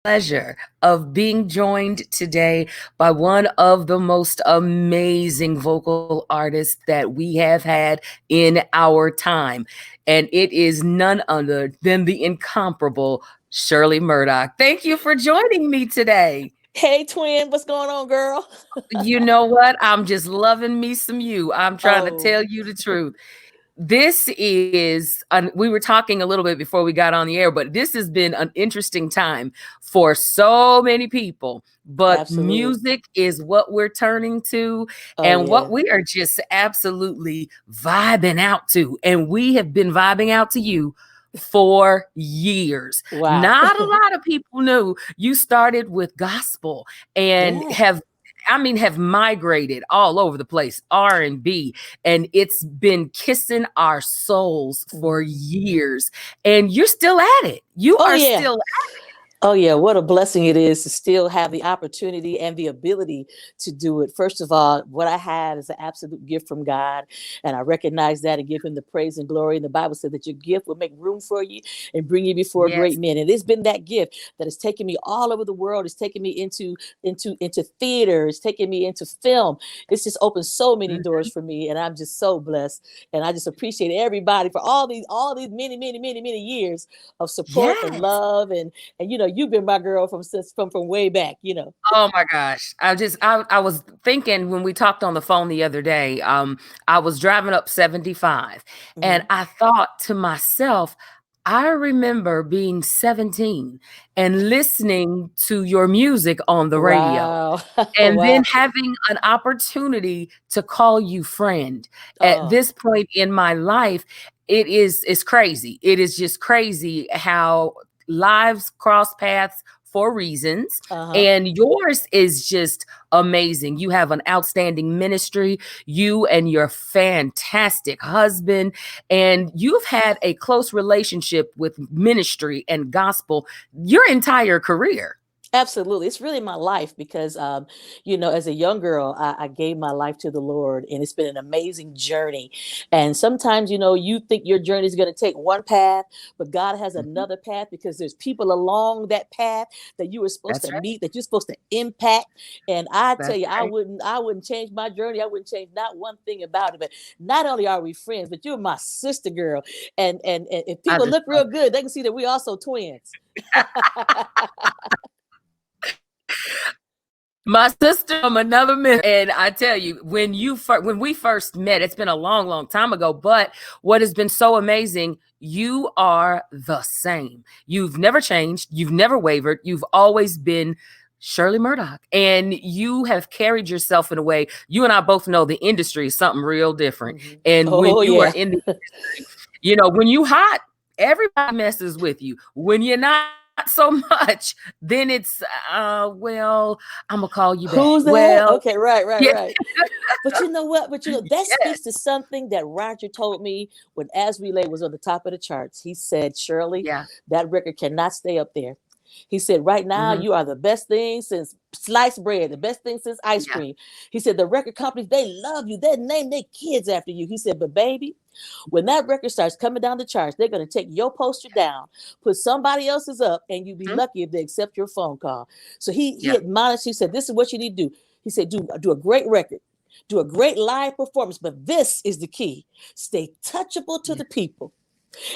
pleasure of being joined today by one of the most amazing vocal artists that we have had in our time. And it is none other than the incomparable Shirley Murdock. Thank you for joining me today. Hey, twin, what's going on, girl? You know what? I'm just loving me some you. I'm trying to Oh, tell you the truth. We were talking a little bit before we got on the air, but this has been an interesting time for so many people. But absolutely. music is what we're turning to Oh, and what yeah. we are just absolutely vibing out to. And we have been vibing out to you for years. Wow. Not a lot of people knew you started with gospel and Yeah. have migrated all over the place, R&B, and it's been kissing our souls for Mhm. years. And you're still at it. You Oh, are yeah. still Oh, yeah. What a blessing it is to still have the opportunity and the ability to do it. First of all, what I have is an absolute gift from God. And I recognize that and give him the praise and glory. And the Bible said that your gift will make room for you and bring you before great yes. men. And it's been that gift that has taken me all over the world. It's taken me into theater. It's taken me into film. It's just opened so many doors Mhm. for me. And I'm just so blessed. And I just appreciate everybody for all these many years of support and Yes. love and you've been my girl from way back. Oh my gosh. I was thinking when we talked on the phone the other day, I was driving up 75 and Hmm. I thought to myself, I remember being 17 and listening to your music on the radio. Wow. And then Wow. having an opportunity to call you friend. At Oh. this point in my life, it's crazy. It is just crazy how lives cross paths for reasons. Uh-huh. And yours is just amazing. You have an outstanding ministry, you and your fantastic husband, and you've had a close relationship with ministry and gospel your entire career. Absolutely. It's really my life because, as a young girl, I gave my life to the Lord and it's been an amazing journey. And sometimes, you think your journey is going to take one path, but God has Mhm. another path because there's people along that path that you were supposed That's to right. meet, that you're supposed to impact. And I tell That's you, I right. wouldn't, I wouldn't change my journey. I wouldn't change not one thing about it. But not only are we friends, but you're my sister girl. And if I people just look love real good, they can see that we also twins. my sister from another mister. And I tell you, when we first met, it's been a long time ago. But what has been so amazing, you are the same. You've never changed. You've never wavered. You've always been Shirley Murdock, and you have carried yourself in a way. You and I both know the industry is something real different. Mhm. And when Oh you are yeah. in the when you hot, everybody messes with you. When you're not so much, then it's well, I'm gonna call you back. Who's that? Well, Okay, right, right, yeah, right. But you know what? But that speaks yes, to something that Roger told me when As We Lay was on the top of the charts. He said, Shirley, yeah, that record cannot stay up there. He said, right now, hmm you are the best thing since sliced bread, the best thing since ice yeah, cream. He said, the record companies, they love you. They name their kids after you. He said, but baby, when that record starts coming down the charts, they're going to take your poster down, put somebody else's up, and you'd be mhm, lucky if they accept your phone call. So he yeah, admonished, he said, this is what you need to do. He said, do a great record, do a great live performance, but this is the key. Stay touchable to yeah. the people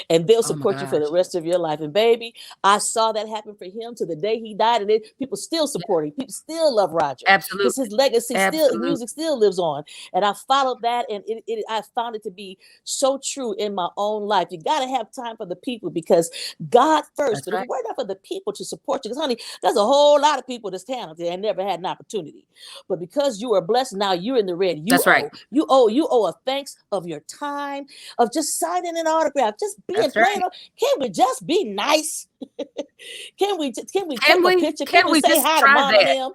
and they'll Oh my support you for the gosh, rest of your life. And baby, I saw that happen for him to the day he died, and people still yeah, support him. People still love Roger. His absolutely, legacy still, absolutely. music still lives on. And I followed that, and I found it to be so true in my own life. You got to have time for the people because God first. That's But if right. it weren't enough for the people to support you, because honey, there's a whole lot of people that's talented and never had an opportunity. But because you are blessed, now you're in the red. You That's right. owe, you owe, you owe a thanks of your time, of just signing an autograph, just being That's plain. right. Can we just be nice? Can we Can take a we? picture? Can Can we we say just hi to try mom and that? them?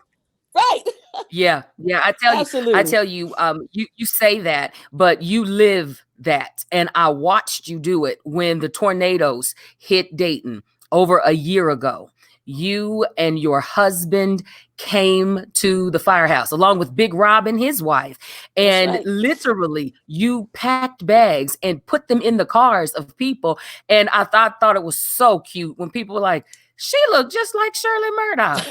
Right. Yeah, yeah. I Absolutely. tell you, you say that, but you live that, and I watched you do it when the tornadoes hit Dayton over a year ago. You and your husband came to the firehouse along with Big Rob and his wife, That's and right. literally you packed bags and put them in the cars of people. And I thought it was so cute when people were like, she looked just like Shirley Murdock.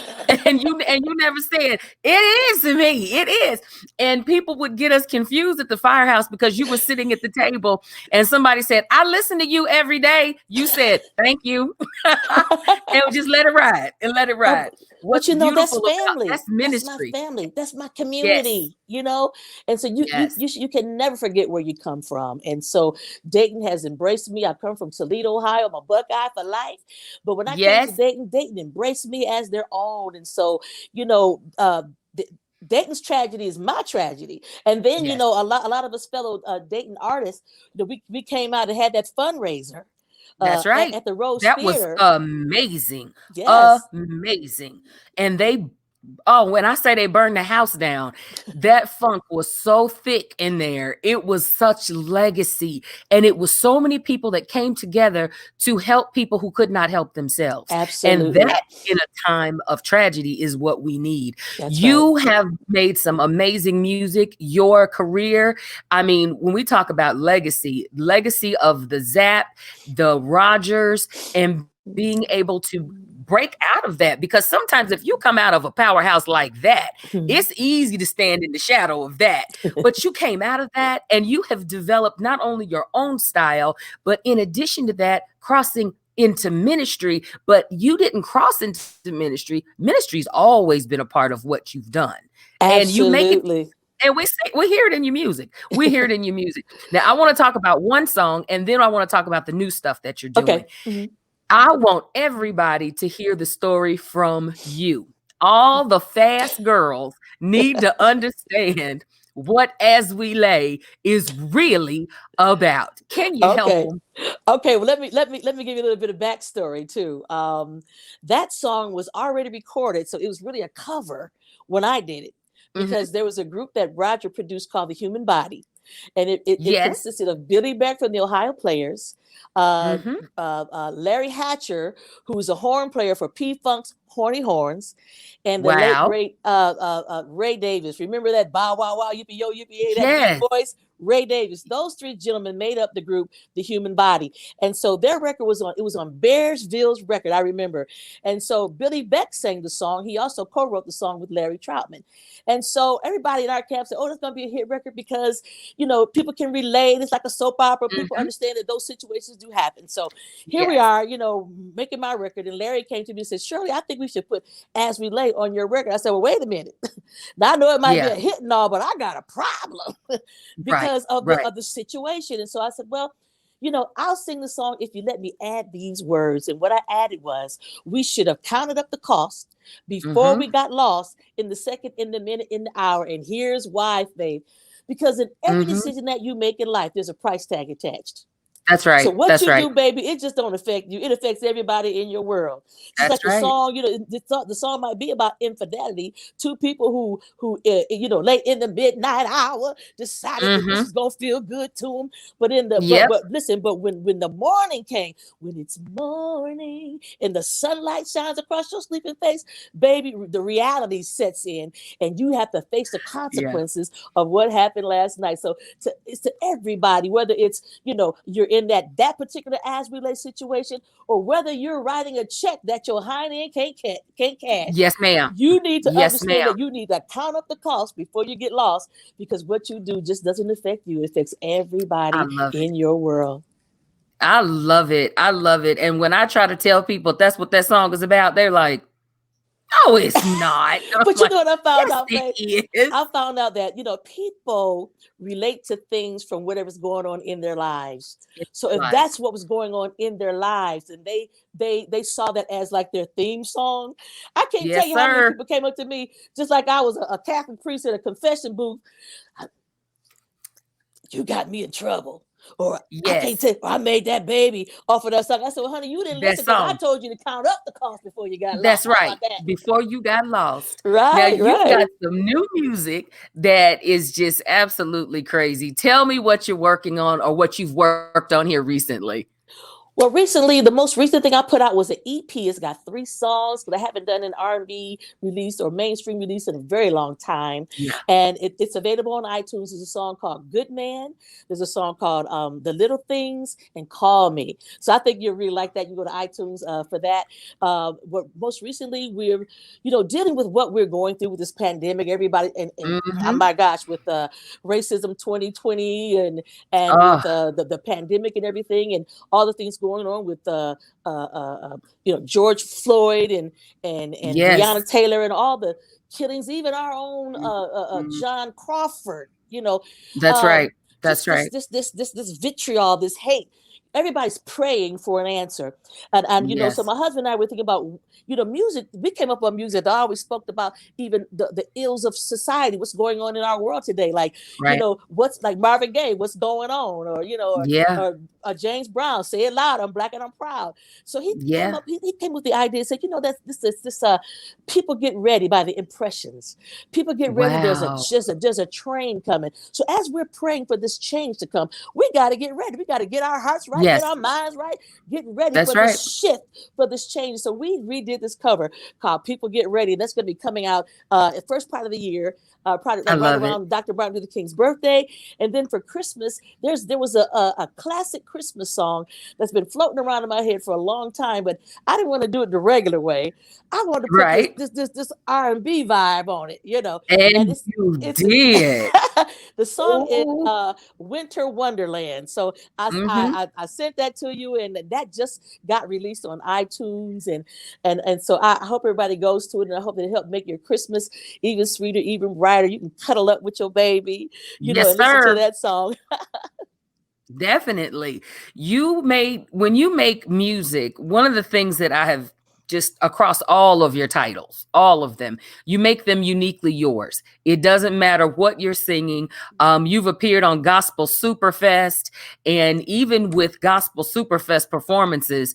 And you never said, it is to me. It is. And people would get us confused at the firehouse because you were sitting at the table and somebody said, I listen to you every day. You said, thank you. And just let it ride and let it ride. But you know, that's family. That's ministry. That's my family. That's my community, you know? And so you can never forget where you come from. And so Dayton has embraced me. I come from Toledo, Ohio. I'm a Buckeye for life. But when I came to Dayton, Dayton embraced me as their own. And so, you know, Dayton's tragedy is my tragedy. And then, you know, a lot of us fellow Dayton artists, you know, we came out and had that fundraiser. That's right. At the Rose Theater. Was amazing. Yes. Amazing. And when I say they burned the house down, that funk was so thick in there. It was such legacy. And it was so many people that came together to help people who could not help themselves. Absolutely. And that in a time of tragedy is what we need. You have made some amazing music, your career. I mean, when we talk about legacy of the Zapp, the Rogers, and being able to break out of that, because sometimes if you come out of a powerhouse like that, it's easy to stand in the shadow of that. But you came out of that and you have developed not only your own style, but in addition to that, crossing into ministry. But you didn't cross into ministry. Ministry's always been a part of what you've done. Absolutely. And you make it. And we hear it in your music. We hear it in your music. Now, I want to talk about one song, and then I want to talk about the new stuff that you're doing. Okay. I want everybody to hear the story from you. All the fast girls need to understand what As We Lay is really about. Can you help them? Okay, well, let me give you a little bit of backstory too. That song was already recorded, so it was really a cover when I did it, because there was a group that Roger produced called The Human Body. And it consisted of Billy Beck from the Ohio Players, Larry Hatcher, who was a horn player for P-Funk's Horny Horns, and the late great Ray Davis. Remember that bow wow wow yippee yo yippee that voice? Ray Davis. Those three gentlemen made up the group The Human Body. And so their record was on Bearsville's record, I remember. And so Billy Beck sang the song. He also co-wrote the song with Larry Troutman. And so everybody in our camp said, oh, that's going to be a hit record because, you know, people can relate. It's like a soap opera. People understand that those situations do happen. So here we are, you know, making my record. And Larry came to me and said, Shirley, I think we should put As We Lay on your record. I said, well, wait a minute. Now, I know it might be a hit and all, but I got a problem because of the situation. And so I said, well, you know, I'll sing the song if you let me add these words. And what I added was, we should have counted up the cost before we got lost in the second, in the minute, in the hour. And here's why, Faith. Because in every decision that you make in life, there's a price tag attached. That's right. So what you do, baby, it just don't affect you. It affects everybody in your world. Just like the song, you know, the song might be about infidelity. Two people who you know, late in the midnight hour decided that this is gonna feel good to them. But but when the morning came, when it's morning and the sunlight shines across your sleeping face, baby, the reality sets in, and you have to face the consequences of what happened last night. So it's to everybody, whether it's, you know, you're in that particular As We Lay situation, or whether you're writing a check that your hind end can't cash. Yes, ma'am. You need to understand that you need to count up the cost before you get lost, because what you do just doesn't affect you. It affects everybody in your world. I love it. I love it. And when I try to tell people that's what that song is about, they're like, no, it's not. But you know what I found out? I found out that, you know, people relate to things from whatever's going on in their lives. So if that's what was going on in their lives, and they saw that as like their theme song, I can't tell you how many people came up to me, just like I was a Catholic priest at a confession booth. You got me in trouble. Or I can't say, I made that baby off of that song. I said, well, honey, you didn't listen, because I told you to count up the cost before you got lost. That's right. Before you got lost. Right. Now, you've got some new music that is just absolutely crazy. Tell me what you're working on, or what you've worked on here recently. Well, recently, the most recent thing I put out was an EP. It's got 3 songs, but I haven't done an R&B release or mainstream release in a very long time. Yeah. And it's available on iTunes. There's a song called Good Man. There's a song called The Little Things and Call Me. So I think you'll really like that. You go to iTunes for that. Most recently, we're, dealing with what we're going through with this pandemic. Everybody, and oh Mm-hmm. my gosh, with racism 2020 and Oh, with the pandemic and everything, and all the things going on with George Floyd and yes. Breonna Taylor and all the killings, even our own Mhm. John Crawford. That's Um, right. That's right. this vitriol, this hate. Everybody's praying for an answer, and so Yes. my husband and I were thinking about music. We came up on music that always spoke about even the ills of society, what's going on in our world today, like Right. what's like Marvin Gaye, what's going on, or Yeah. James Brown, say it loud, I'm black and I'm proud. So Yeah. he came with the idea and said, that this people get ready by the impressions. People get ready. Wow. There's a train coming. So as we're praying for this change to come, we got to get ready. We got to get our hearts right, get Yes. our minds right, get ready That's for right. this shift, for this change. So we redid this cover called People Get Ready. That's going to be coming out the first part of the year, probably I like right love it. around Dr. Martin Luther King's birthday. And then for Christmas, there was a classic Christmas song that's been floating around in my head for a long time, but I didn't want to do it the regular way. I wanted to put Right. this R&B vibe on it, and And you it's did. the song is Oh. Winter Wonderland. So Mm-hmm. I sent that to you, and that just got released on iTunes, and so I hope everybody goes to it, and I hope that it help make your Christmas even sweeter, even brighter. You can cuddle up with your baby, Yes, and listen to sir. that song. Definitely. When you make music, one of the things that I have just across all of your titles, all of them, you make them uniquely yours. It doesn't matter what you're singing. You've appeared on Gospel Superfest, and even with Gospel Superfest performances,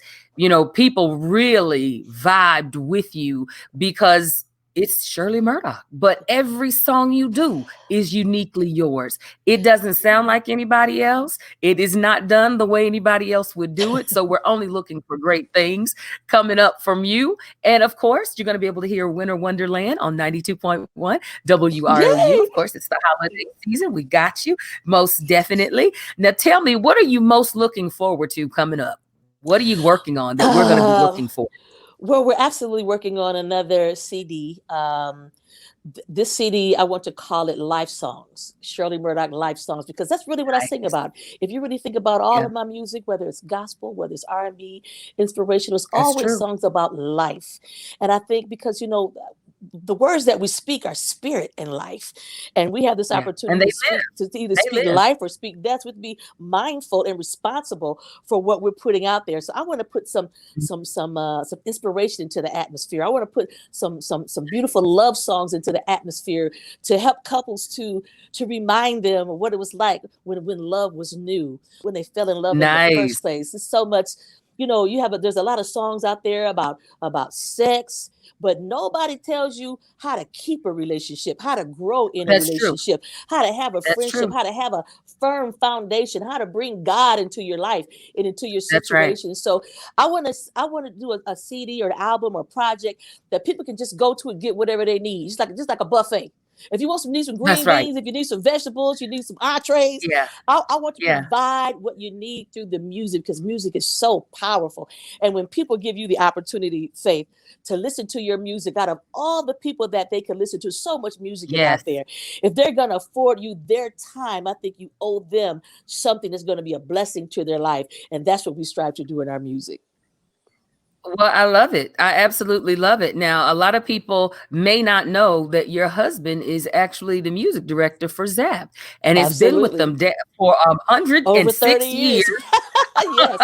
people really vibed with you because it's Shirley Murdock. But every song you do is uniquely yours. It doesn't sound like anybody else. It is not done the way anybody else would do it. So we're only looking for great things coming up from you. And of course, you're going to be able to hear Winter Wonderland on 92.1 WROU. Yay! Of course, it's the holiday season. We got you most definitely. Now, tell me, what are you most looking forward to coming up? What are you working on that we're going to be Uh, looking for? well, we're absolutely working on another CD. This CD, I want to call it Life Songs, Shirley Murdock Life Songs, because that's really what I sing Nice. about. If you really think about all Yeah, of my music, whether it's gospel, whether it's R&B, inspirational, it's that's always true. songs about life. And I think because, the words that we speak are spirit and life. And we have this Yeah. And opportunity they to live. speak, to either They speak live. life or speak death, with be mindful and responsible for what we're putting out there. So I want to put some inspiration into the atmosphere. I want to put some beautiful love songs into the atmosphere to help couples to remind them of what it was like when love was new, when they fell in love in the Nice. first place. There's so much, there's a lot of songs out there about sex, but nobody tells you how to keep a relationship, how to grow in a That's true. relationship, how to have a That's friendship, true. how to have a firm foundation, how to bring God into your life and into your That's right. situation. So I want to do a CD or an album or project that people can just go to and get whatever they need. Just like a buffet. If you need some That's green right. beans, if you need some vegetables, you need some entrees, Yeah. I want to Yeah. provide what you need through the music, because music is so powerful. And when people give you the opportunity, Faith, to listen to your music, out of all the people that they can listen to, so much music is Yes. out there. If they're going to afford you their time, I think you owe them something that's going to be a blessing to their life. And that's what we strive to do in our music. Well, I love it. I absolutely love it. Now, a lot of people may not know that your husband is actually the music director for Zap and has been with Absolutely. them for Over 30 106 years. years. Yes.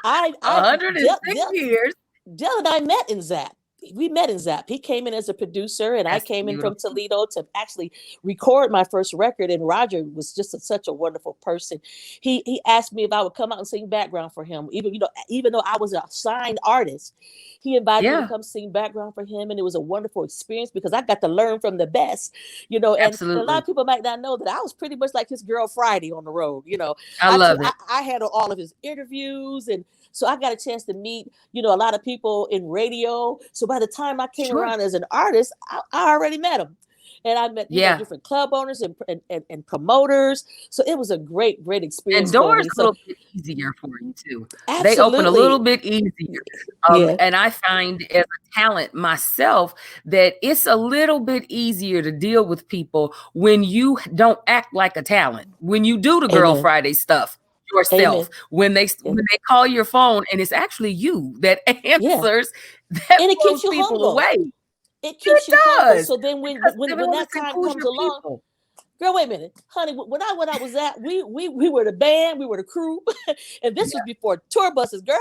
I 106 Dell, years. Dell and I met in Zap. we met in Zap. He came in as a producer, and I That's came in from beautiful. Toledo to actually record my first record. And Roger was just such a wonderful person. He asked me if I would come out and sing background for him, even though I was a signed artist. He invited me to Yeah, come sing background for him, and it was a wonderful experience because I got to learn from the best. And a lot absolutely. of people might not know that I was pretty much like his girl Friday on the road. I I took love it. I handled all of his interviews, and so I got a chance to meet, a lot of people in radio. So by the time I came Sure. around as an artist, I already met them. And I met, Yeah. different club owners and promoters. So it was a great, great And experience for doors me. a So little bit easier for you too. They open a little absolutely. bit easier. Yeah. And I find as a talent myself that it's a little bit easier to deal with people when you don't act like a talent. When you do the Girl Amen. Friday stuff yourself, Amen. when they Yeah. call your phone and it's actually you that Yeah. answers, that And it keeps blows you people humble. away. It It keeps you humble. does So then when because when they when want to that say, time "Who's comes your along, people?" girl, wait a minute, honey. When I was at, we were the band, we were the crew, and this was Yeah, before tour buses. Girl,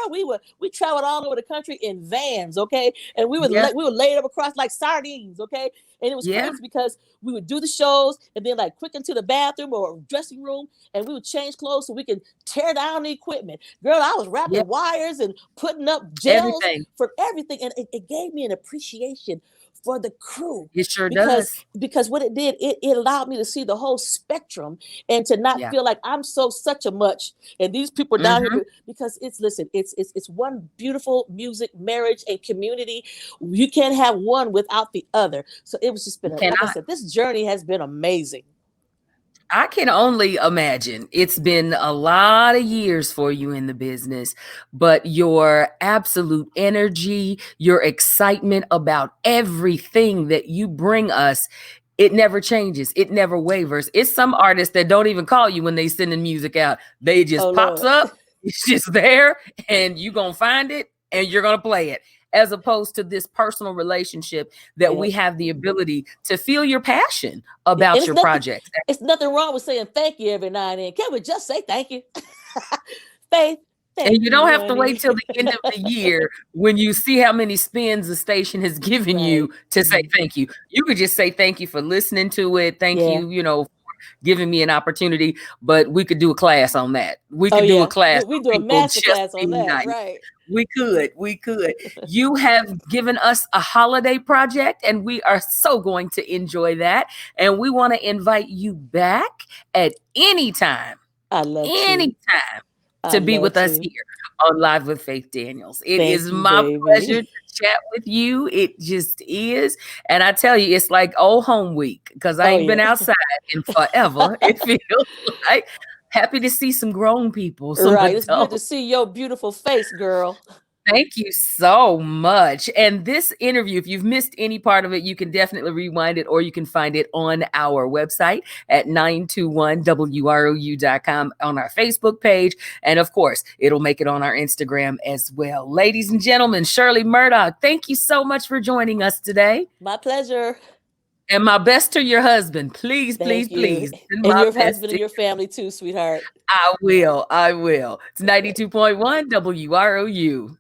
we traveled all over the country in vans, okay, and yeah, we were laid up across like sardines, okay, and it was yeah, crazy because we would do the shows and then like quick into the bathroom or dressing room, and we would change clothes so we could tear down the equipment. Girl, I was yeah. wrapping wires and putting up gels Everything. for everything, and it gave me an appreciation for the crew It sure because does. what it did, it allowed me to see the whole spectrum and to not Yeah. feel like I'm so such a much and these people down here, Mhm. because it's one beautiful music marriage and community. You can't have one without the other. So it was just You been like I cannot. said, this journey has been amazing. I can only imagine. It's been a lot of years for you in the business, but your absolute energy, your excitement about everything that you bring us, it never changes. It never wavers. It's some artists that don't even call you when they sending music out. They Oh just pops Lord. up. It's just there and you going to find it and you're going to play it. As opposed to this personal relationship that Yeah. we have the ability to feel your passion And about your projects. it's nothing wrong with saying thank you every now and then. Can we just say thank you? Faith, And thank you don't you, have to wait honey. till the end of the year when you see how many spins the station has given you Right. to say thank you. You could just say thank you for listening to it. Thank Yeah. you, for giving me an opportunity. But we could do a class on that. We Oh could do a yeah. class We on do a people master just class on being that. nice. Right. We could. We could. You have given us a holiday project, and we are so going to enjoy that. And we want to invite you back at I love to. anytime I to be love with us to. here on Live with Faith Daniels. It Thank is you, my pleasure baby. to chat with you. It just is. And I tell you, it's like old home week because I Oh ain't been yeah. outside in forever. It feels like happy to see some grown people, some Right. It's good to adults. see your beautiful face, girl. Thank you so much. And this interview, if you've missed any part of it, you can definitely rewind it or you can find it on our website at 921wrou.com on our Facebook page. And of course, it'll make it on our Instagram as well. Ladies and gentlemen, Shirley Murdock, thank you so much for joining us today. My pleasure. And my best to your husband. Please, please, Thank you. please. Send And my your best husband to and your family too, sweetheart. I will. I will. It's 92.1 WROU.